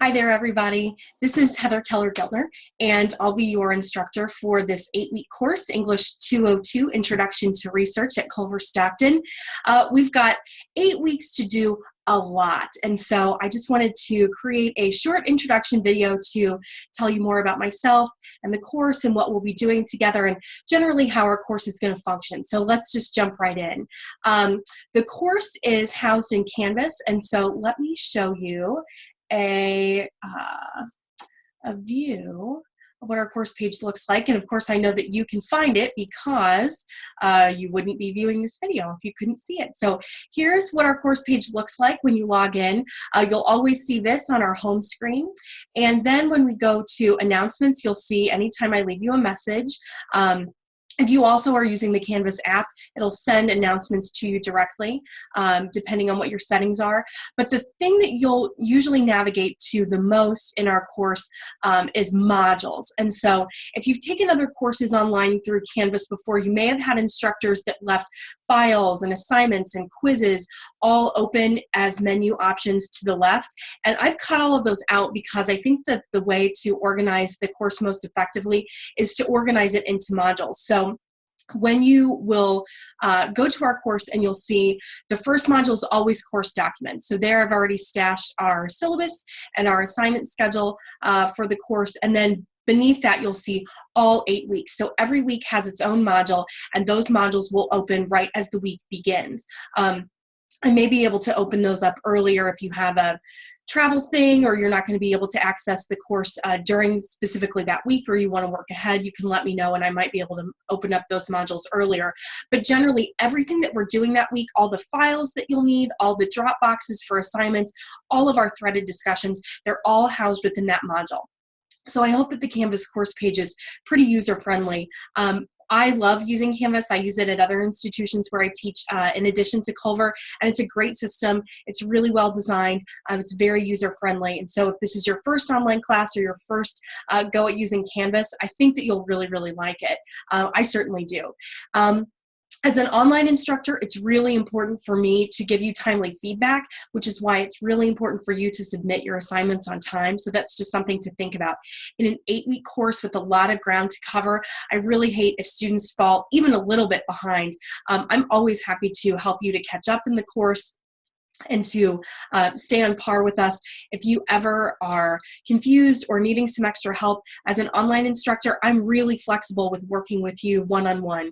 Hi there, everybody. This is Heather Keller-Geltner, and I'll be your instructor for this 8-week course, English 202, Introduction to Research at Culver Stockton. We've got 8 weeks to do a lot, and so I just wanted to create a short introduction video to tell you more about myself and the course and what we'll be doing together and generally how our course is going to function. So let's just jump right in. The course is housed in Canvas, and so let me show you a view of what our course page looks like. And of course, I know that you can find it because you wouldn't be viewing this video if you couldn't see it. So here's what our course page looks like when you log in. You'll always see this on our home screen. And then when we go to announcements, you'll see anytime I leave you a message. If you also are using the Canvas app, it'll send announcements to you directly, depending on what your settings are. But the thing that you'll usually navigate to the most in our course is modules. And so if you've taken other courses online through Canvas before, you may have had instructors that left files and assignments and quizzes all open as menu options to the left. And I've cut all of those out because I think that the way to organize the course most effectively is to organize it into modules. So when you will go to our course, and you'll see the first module is always course documents. So there I've already stashed our syllabus and our assignment schedule for the course, and then beneath that you'll see all 8 weeks. So every week has its own module, and those modules will open right as the week begins. I may be able to open those up earlier if you have a travel thing, or you're not going to be able to access the course during specifically that week, or you want to work ahead. You can let me know and I might be able to open up those modules earlier. But generally, everything that we're doing that week, all the files that you'll need, all the drop boxes for assignments, all of our threaded discussions, they're all housed within that module. So I hope that the Canvas course page is pretty user-friendly. I love using Canvas. I use it at other institutions where I teach in addition to Culver, and it's a great system. It's really well designed. It's very user-friendly, and so if this is your first online class or your first go at using Canvas, I think that you'll really, really like it. I certainly do. As an online instructor, it's really important for me to give you timely feedback, which is why it's really important for you to submit your assignments on time. So that's just something to think about. In an 8-week course with a lot of ground to cover, I really hate if students fall even a little bit behind. I'm always happy to help you to catch up in the course and to stay on par with us. If you ever are confused or needing some extra help as an online instructor, I'm really flexible with working with you one-on-one.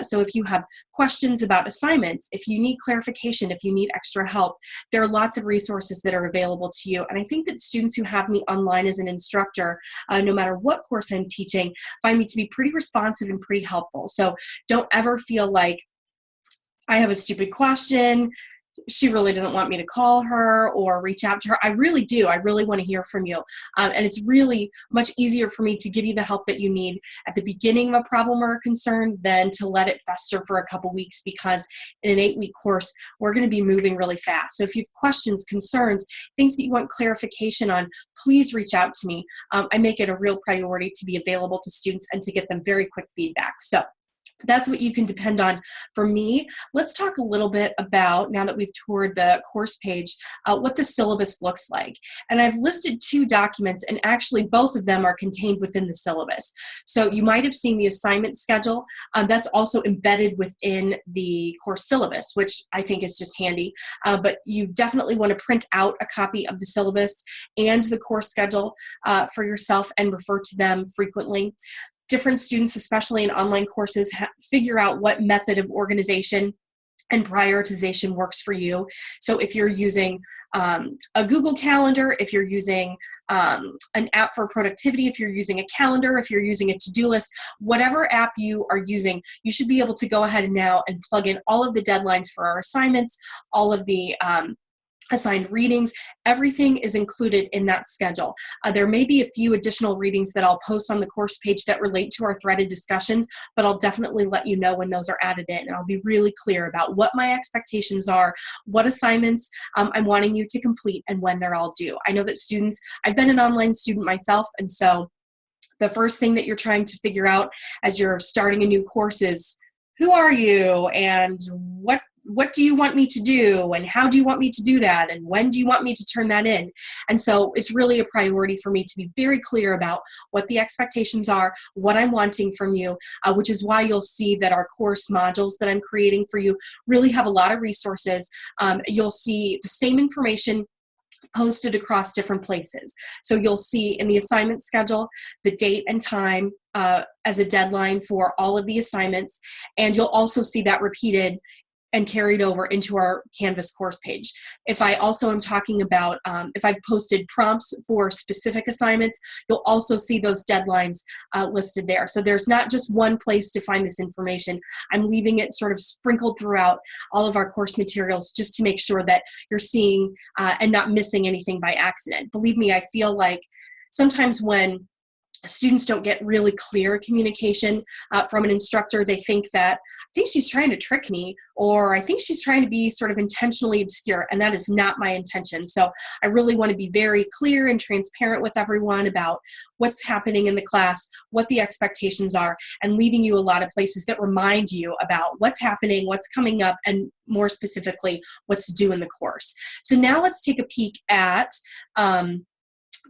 So if you have questions about assignments, if you need clarification, if you need extra help, there are lots of resources that are available to you. And I think that students who have me online as an instructor, no matter what course I'm teaching, find me to be pretty responsive and pretty helpful. So don't ever feel like I have a stupid question, she really doesn't want me to call her or reach out to her. I really do. I really want to hear from you. And it's really much easier for me to give you the help that you need at the beginning of a problem or a concern than to let it fester for a couple weeks, because in an 8-week course, we're going to be moving really fast. So if you have questions, concerns, things that you want clarification on, please reach out to me. I make it a real priority to be available to students and to get them very quick feedback. So that's what you can depend on for me. Let's talk a little bit about, now that we've toured the course page, what the syllabus looks like. And I've listed 2 documents, and actually both of them are contained within the syllabus. So you might have seen the assignment schedule. That's also embedded within the course syllabus, which I think is just handy. But you definitely want to print out a copy of the syllabus and the course schedule for yourself and refer to them frequently. Different students, especially in online courses, figure out what method of organization and prioritization works for you. So if you're using a Google Calendar, if you're using an app for productivity, if you're using a calendar, if you're using a to-do list, whatever app you are using, you should be able to go ahead now and plug in all of the deadlines for our assignments, all of the assigned readings. Everything is included in that schedule. There may be a few additional readings that I'll post on the course page that relate to our threaded discussions, but I'll definitely let you know when those are added in, and I'll be really clear about what my expectations are, what assignments I'm wanting you to complete, and when they're all due. I know that students, I've been an online student myself, and so the first thing that you're trying to figure out as you're starting a new course is, who are you and what what do you want me to do, and how do you want me to do that, and when do you want me to turn that in? And so it's really a priority for me to be very clear about what the expectations are, what I'm wanting from you, which is why you'll see that our course modules that I'm creating for you really have a lot of resources. You'll see the same information posted across different places. So you'll see in the assignment schedule the date and time as a deadline for all of the assignments, and you'll also see that repeated and carried over into our Canvas course page. If I also am talking about, if I've posted prompts for specific assignments, you'll also see those deadlines listed there. So there's not just one place to find this information. I'm leaving it sort of sprinkled throughout all of our course materials just to make sure that you're seeing and not missing anything by accident. Believe me, I feel like sometimes when students don't get really clear communication from an instructor, they think that, I think she's trying to trick me, or I think she's trying to be sort of intentionally obscure, and that is not my intention. So I really want to be very clear and transparent with everyone about what's happening in the class, what the expectations are, and leaving you a lot of places that remind you about what's happening, what's coming up, and more specifically, what to do in the course. So now let's take a peek at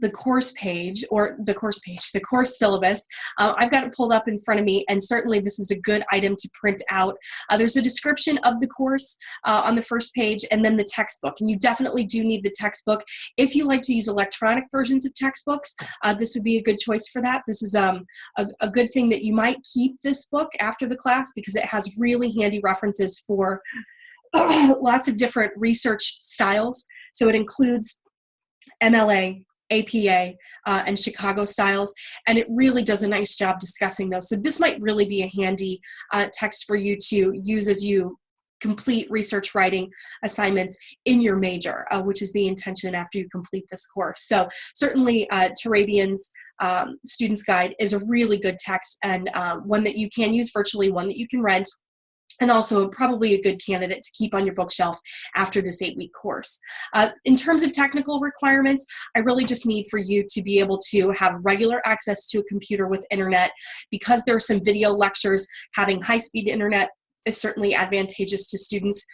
the course page, the course syllabus. I've got it pulled up in front of me, and certainly this is a good item to print out. There's a description of the course on the first page, and then the textbook. And you definitely do need the textbook. If you like to use electronic versions of textbooks, this would be a good choice for that. This is a good thing that you might keep this book after the class, because it has really handy references for lots of different research styles. So it includes MLA, APA, and Chicago styles, and it really does a nice job discussing those. So this might really be a handy text for you to use as you complete research writing assignments in your major, which is the intention after you complete this course. So certainly Turabian's Student's Guide is a really good text, and one that you can use virtually, one that you can rent, and also probably a good candidate to keep on your bookshelf after this 8-week course. In terms of technical requirements, I really just need for you to be able to have regular access to a computer with internet. Because there are some video lectures, having high-speed internet is certainly advantageous to students.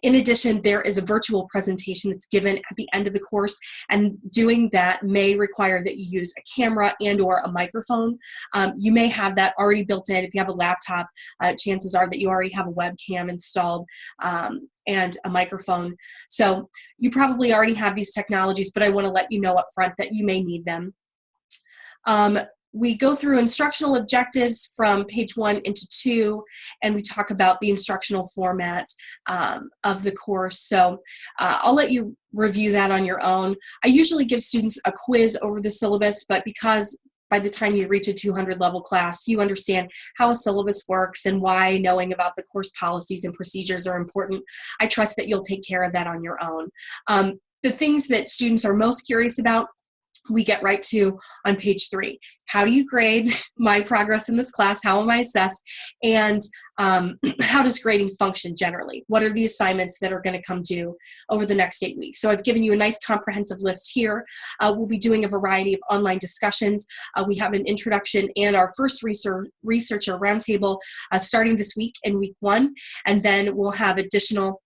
In addition, there is a virtual presentation that's given at the end of the course, and doing that may require that you use a camera and or a microphone. You may have that already built in. If you have a laptop, chances are that you already have a webcam installed and a microphone. So you probably already have these technologies, but I want to let you know up front that you may need them. We go through instructional objectives from page 1 into 2, and we talk about the instructional format of the course. So I'll let you review that on your own. I usually give students a quiz over the syllabus, but because by the time you reach a 200 level class, you understand how a syllabus works and why knowing about the course policies and procedures are important, I trust that you'll take care of that on your own. The things that students are most curious about, we get right to on page 3. How do you grade my progress in this class? How am I assessed? And how does grading function generally? What are the assignments that are going to come due over the next 8 weeks? So I've given you a nice comprehensive list here. We'll be doing a variety of online discussions. We have an introduction and our first researcher roundtable starting this week in week 1, and then we'll have additional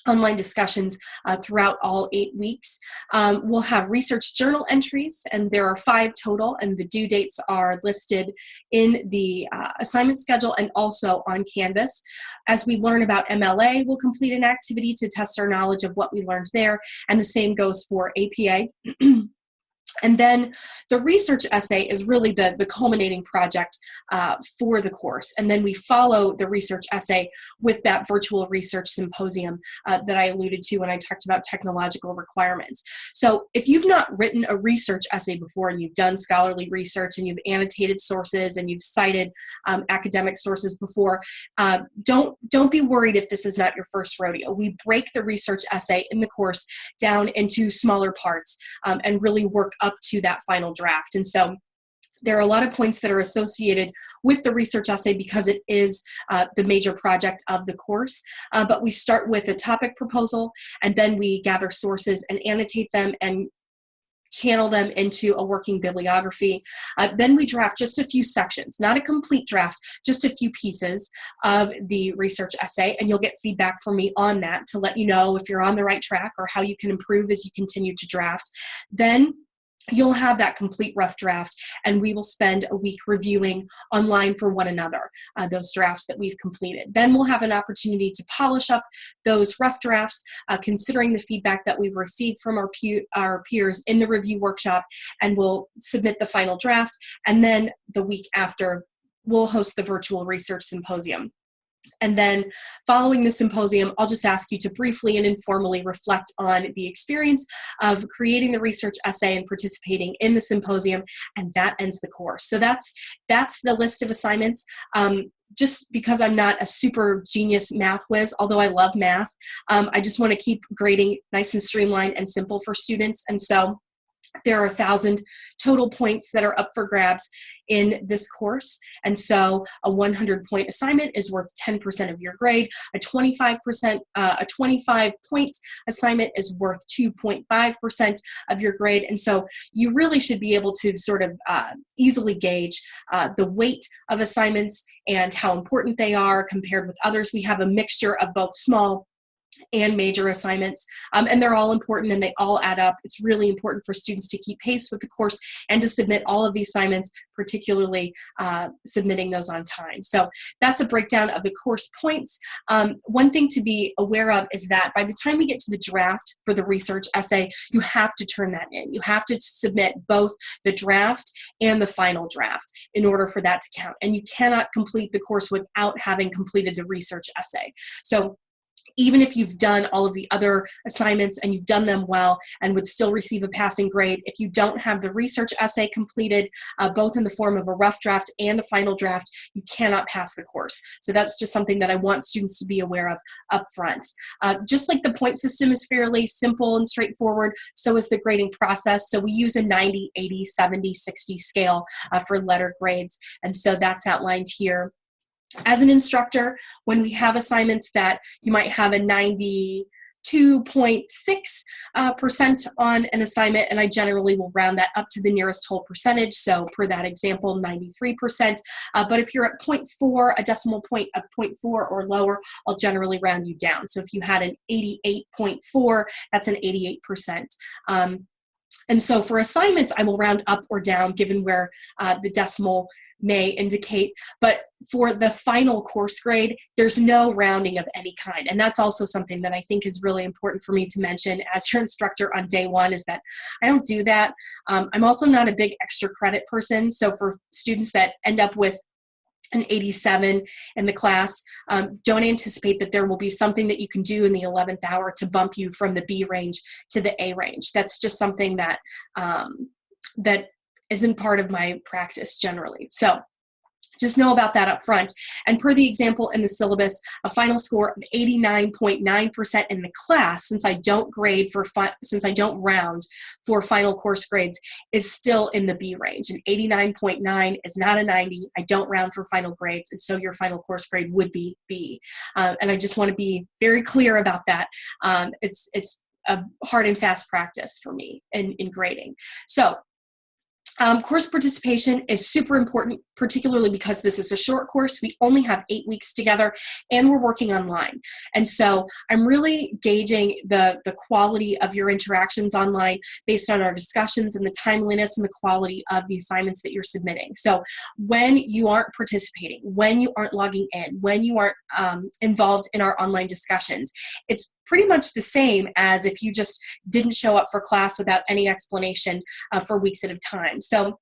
online discussions throughout all 8 weeks. We'll have research journal entries, and there are 5 total, and the due dates are listed in the assignment schedule and also on Canvas. As we learn about MLA, we'll complete an activity to test our knowledge of what we learned there, and the same goes for APA. And then the research essay is really the culminating project for the course. And then we follow the research essay with that virtual research symposium that I alluded to when I talked about technological requirements. So if you've not written a research essay before, and you've done scholarly research and you've annotated sources and you've cited academic sources before, don't be worried if this is not your first rodeo. We break the research essay in the course down into smaller parts and really work up to that final draft. And so there are a lot of points that are associated with the research essay because it is the major project of the course. But we start with a topic proposal, and then we gather sources and annotate them and channel them into a working bibliography. Then we draft just a few sections, not a complete draft, just a few pieces of the research essay, and you'll get feedback from me on that to let you know if you're on the right track or how you can improve as you continue to draft. Then you'll have that complete rough draft, and we will spend a week reviewing online for one another those drafts that we've completed. Then we'll have an opportunity to polish up those rough drafts, considering the feedback that we've received from our peers in the review workshop, and we'll submit the final draft. And then the week after, we'll host the virtual research symposium. And then following the symposium, I'll just ask you to briefly and informally reflect on the experience of creating the research essay and participating in the symposium, and that ends the course. So that's the list of assignments. Just because I'm not a super genius math whiz, although I love math, I just want to keep grading nice and streamlined and simple for students. And so there are 1,000 total points that are up for grabs in this course. And so a 100-point assignment is worth 10% of your grade. A 25-point assignment is worth 2.5% of your grade. And so you really should be able to sort of easily gauge the weight of assignments and how important they are compared with others. We have a mixture of both small and major assignments, and they're all important and they all add up. It's really important for students to keep pace with the course and to submit all of the assignments, particularly submitting those on time. So that's a breakdown of the course points. One thing to be aware of is that by the time we get to the draft for the research essay, you have to turn that in. You have to submit both the draft and the final draft in order for that to count. And you cannot complete the course without having completed the research essay. So even if you've done all of the other assignments and you've done them well and would still receive a passing grade, if you don't have the research essay completed, both in the form of a rough draft and a final draft, you cannot pass the course. So that's just something that I want students to be aware of up front. Just like the point system is fairly simple and straightforward, so is the grading process. So we use a 90, 80, 70, 60 scale for letter grades, and so that's outlined here. As an instructor, when we have assignments that you might have a 92.6% on an assignment, and I generally will round that up to the nearest whole percentage, so per that example, 93%. But if you're at 0.4, a decimal point of 0.4 or lower, I'll generally round you down. So if you had an 88.4, that's an 88%. And so for assignments, I will round up or down given where the decimal may indicate, but for the final course grade, there's no rounding of any kind. And that's also something that I think is really important for me to mention as your instructor on day one, is that I don't do that. I'm also not a big extra credit person. So for students that end up with an 87 in the class, don't anticipate that there will be something that you can do in the 11th hour to bump you from the B range to the A range. That's just something that that isn't part of my practice generally. So just know about that up front. And per the example in the syllabus, a final score of 89.9% in the class, since I don't grade for since I don't round for final course grades, is still in the B range. And 89.9 is not a 90. I don't round for final grades, and so your final course grade would be B. And I just want to be very clear about that. It's a hard and fast practice for me in grading. So course participation is super important, particularly because this is a short course. We only have 8 weeks together, and we're working online. And so I'm really gauging the quality of your interactions online based on our discussions and the timeliness and the quality of the assignments that you're submitting. So when you aren't participating, when you aren't logging in, when you aren't involved in our online discussions, it's pretty much the same as if you just didn't show up for class without any explanation for weeks at a time. So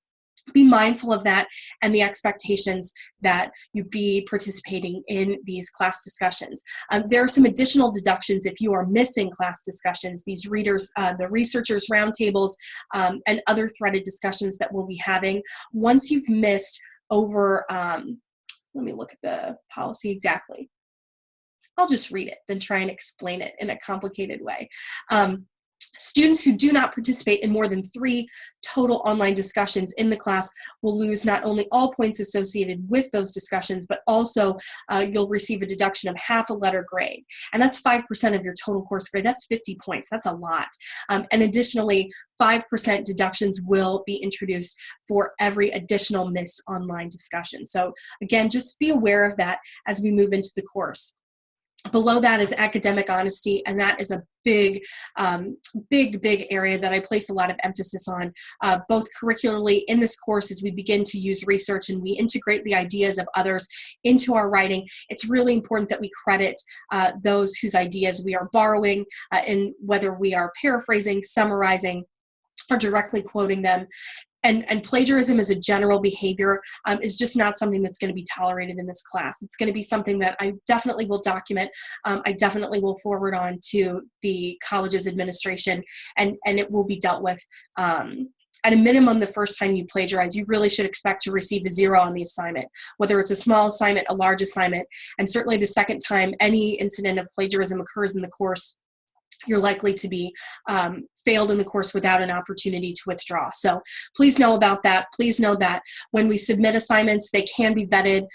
be mindful of that and the expectations that you be participating in these class discussions. There are some additional deductions if you are missing class discussions, these the researchers roundtables, and other threaded discussions that we'll be having. Once you've missed over, let me look at the policy exactly. I'll just read it, then try and explain it in a complicated way. Students who do not participate in more than 3 total online discussions in the class will lose not only all points associated with those discussions, but also you'll receive a deduction of half a letter grade. And that's 5% of your total course grade. That's 50 points. That's a lot. And additionally, 5% deductions will be introduced for every additional missed online discussion. So again, just be aware of that as we move into the course. Below that is academic honesty, and that is a big area that I place a lot of emphasis on, both curricularly in this course as we begin to use research and we integrate the ideas of others into our writing. It's really important that we credit those whose ideas we are borrowing, in whether we are paraphrasing, summarizing, or directly quoting them. And plagiarism as a general behavior is just not something that's going to be tolerated in this class. It's going to be something that I definitely will document. I definitely will forward on to the college's administration, and it will be dealt with. At a minimum, the first time you plagiarize, you really should expect to receive a 0 on the assignment, whether it's a small assignment, a large assignment, and certainly the second time any incident of plagiarism occurs in the course, you're likely to be failed in the course without an opportunity to withdraw. So please know about that. Please know that when we submit assignments, they can be vetted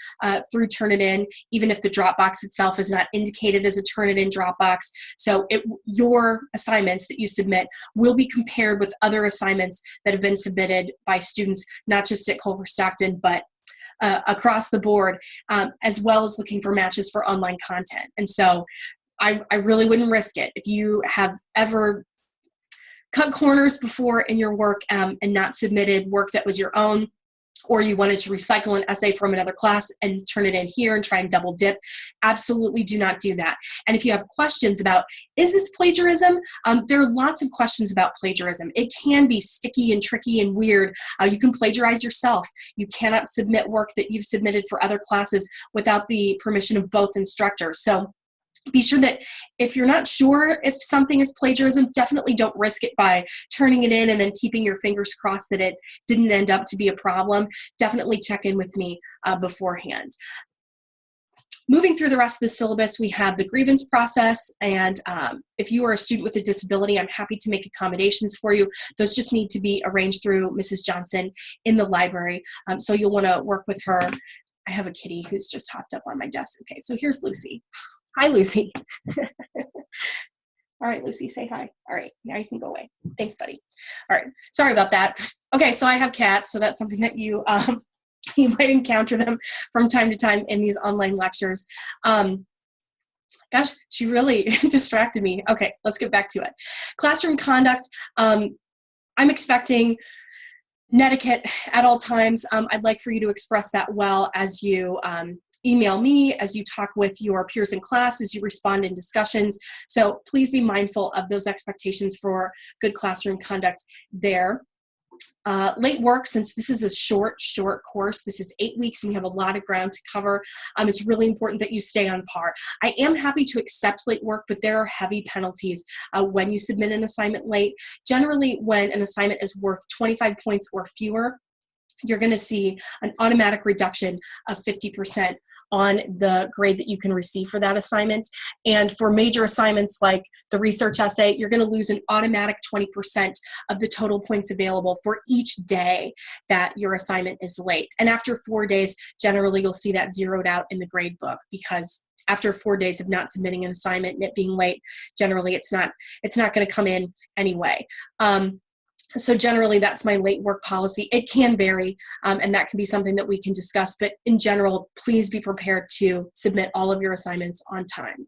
through Turnitin, even if the Dropbox itself is not indicated as a Turnitin Dropbox. So your assignments that you submit will be compared with other assignments that have been submitted by students, not just at Culver Stockton, but across the board, as well as looking for matches for online content. And so I really wouldn't risk it. If you have ever cut corners before in your work and not submitted work that was your own, or you wanted to recycle an essay from another class and turn it in here and try and double dip, absolutely do not do that. And if you have questions about, is this plagiarism? There are lots of questions about plagiarism. It can be sticky and tricky and weird. You can plagiarize yourself. You cannot submit work that you've submitted for other classes without the permission of both instructors. So be sure that if you're not sure if something is plagiarism, definitely don't risk it by turning it in and then keeping your fingers crossed that it didn't end up to be a problem. Definitely check in with me beforehand. Moving through the rest of the syllabus, we have the grievance process, and if you are a student with a disability, I'm happy to make accommodations for you. Those just need to be arranged through Mrs. Johnson in the library, so you'll want to work with her. I have a kitty who's just hopped up on my desk. Okay, so here's Lucy. Hi, Lucy. All right, Lucy, say hi. All right, now you can go away. Thanks, buddy. All right, sorry about that. Okay, so I have cats, so that's something that you you might encounter them from time to time in these online lectures. Gosh, she really distracted me. Okay, let's get back to it. Classroom conduct. I'm expecting netiquette at all times. I'd like for you to express that well as you email me, as you talk with your peers in class, as you respond in discussions. So please be mindful of those expectations for good classroom conduct there. Late work, since this is a short course, this is 8 weeks and we have a lot of ground to cover, it's really important that you stay on par. I am happy to accept late work, but there are heavy penalties when you submit an assignment late. Generally, when an assignment is worth 25 points or fewer, you're going to see an automatic reduction of 50% on the grade that you can receive for that assignment. And for major assignments like the research essay, you're going to lose an automatic 20% of the total points available for each day that your assignment is late. And after 4 days, generally you'll see that zeroed out in the grade book, because after 4 days of not submitting an assignment and it being late, generally it's not going to come in anyway. So generally, that's my late work policy. It can vary, and that can be something that we can discuss, but in general, please be prepared to submit all of your assignments on time.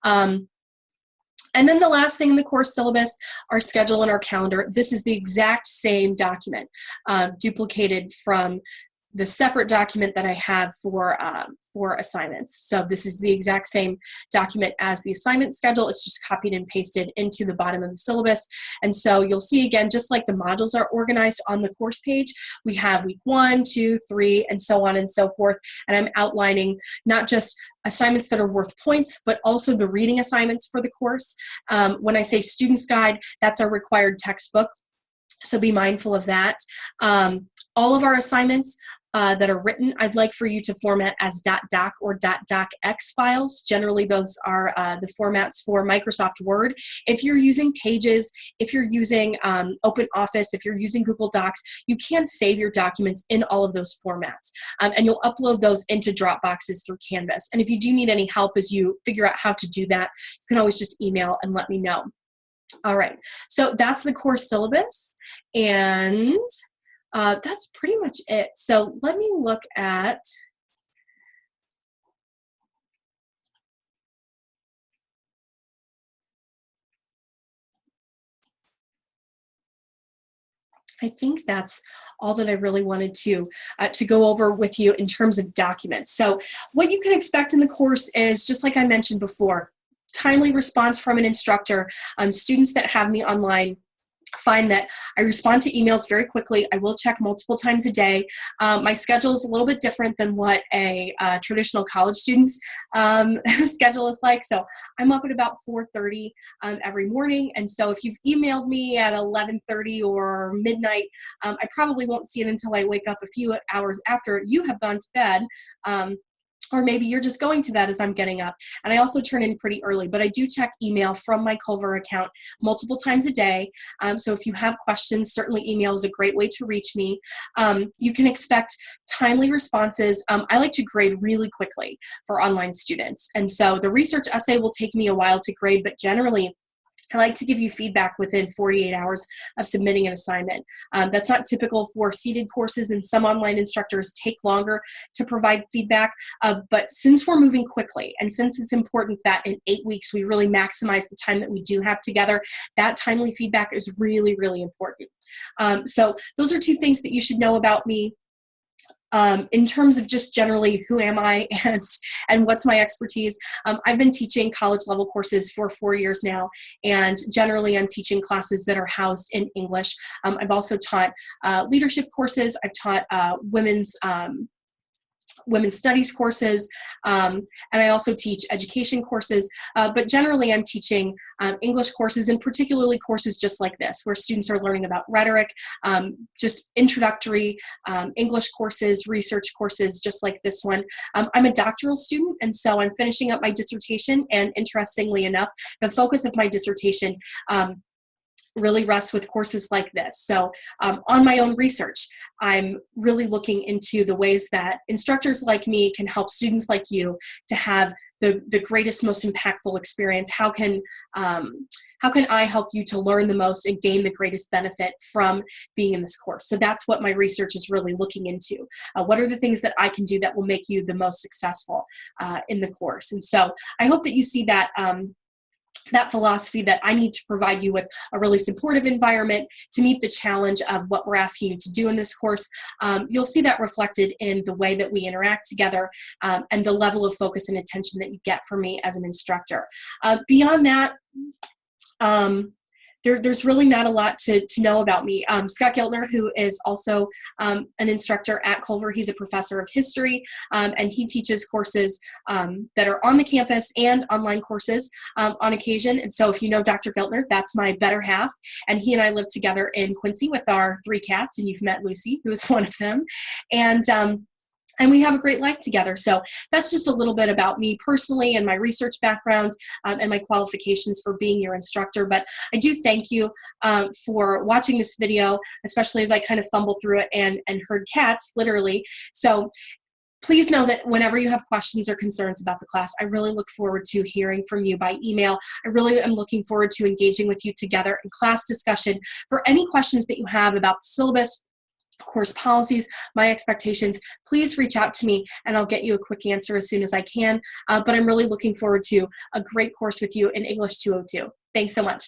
And then the last thing in the course syllabus, our schedule and our calendar. This is the exact same document, duplicated from the separate document that I have for assignments. So this is the exact same document as the assignment schedule. It's just copied and pasted into the bottom of the syllabus. And so you'll see again, just like the modules are organized on the course page, we have week 1, 2, 3, and so on and so forth. And I'm outlining not just assignments that are worth points, but also the reading assignments for the course. When I say student's guide, that's our required textbook. So be mindful of that. All of our assignments that are written, I'd like for you to format as .doc or .docx files. Generally, those are the formats for Microsoft Word. If you're using Pages, if you're using OpenOffice, if you're using Google Docs, you can save your documents in all of those formats. And you'll upload those into Dropboxes through Canvas. And if you do need any help as you figure out how to do that, you can always just email and let me know. All right, so that's the course syllabus, and that's pretty much it. So let me look at, I think that's all that I really wanted to go over with you in terms of documents. So what you can expect in the course is, just like I mentioned before, timely response from an instructor. Students that have me online find that I respond to emails very quickly. I will check multiple times a day. My schedule is a little bit different than what a traditional college student's schedule is like. So I'm up at about 4:30 every morning. And so if you've emailed me at 11:30 or midnight, I probably won't see it until I wake up a few hours after you have gone to bed. Or maybe you're just going to bed as I'm getting up. And I also turn in pretty early, but I do check email from my Culver account multiple times a day. So if you have questions, certainly email is a great way to reach me. You can expect timely responses. I like to grade really quickly for online students. And so the research essay will take me a while to grade, but generally, I like to give you feedback within 48 hours of submitting an assignment. That's not typical for seated courses, and some online instructors take longer to provide feedback. But since we're moving quickly, and since it's important that in 8 weeks we really maximize the time that we do have together, that timely feedback is really, really important. So those are two things that you should know about me. In terms of just generally who am I and what's my expertise, I've been teaching college level courses for 4 years now, and generally I'm teaching classes that are housed in English. I've also taught leadership courses. I've taught women's studies courses, and I also teach education courses, but generally I'm teaching English courses, and particularly courses just like this, where students are learning about rhetoric, just introductory English courses, research courses just like this one. I'm a doctoral student, and so I'm finishing up my dissertation, and interestingly enough, the focus of my dissertation really rests with courses like this. So on my own research, I'm really looking into the ways that instructors like me can help students like you to have the greatest, most impactful experience. How can I help you to learn the most and gain the greatest benefit from being in this course? So that's what my research is really looking into. What are the things that I can do that will make you the most successful in the course? And so I hope that you see that that philosophy, that I need to provide you with a really supportive environment to meet the challenge of what we're asking you to do in this course. You'll see that reflected in the way that we interact together, and the level of focus and attention that you get from me as an instructor. Beyond that, there's really not a lot to know about me. Scott Geltner, who is also an instructor at Culver, he's a professor of history, and he teaches courses that are on the campus and online courses on occasion. And so if you know Dr. Geltner, that's my better half, and he and I live together in Quincy with our 3 cats, and you've met Lucy, who is one of them. And we have a great life together. So that's just a little bit about me personally and my research background and my qualifications for being your instructor. But I do thank you for watching this video, especially as I kind of fumble through it and heard cats, literally. So please know that whenever you have questions or concerns about the class, I really look forward to hearing from you by email. I really am looking forward to engaging with you together in class discussion. For any questions that you have about the syllabus, course policies, my expectations, please reach out to me and I'll get you a quick answer as soon as I can. But I'm really looking forward to a great course with you in English 202. Thanks so much.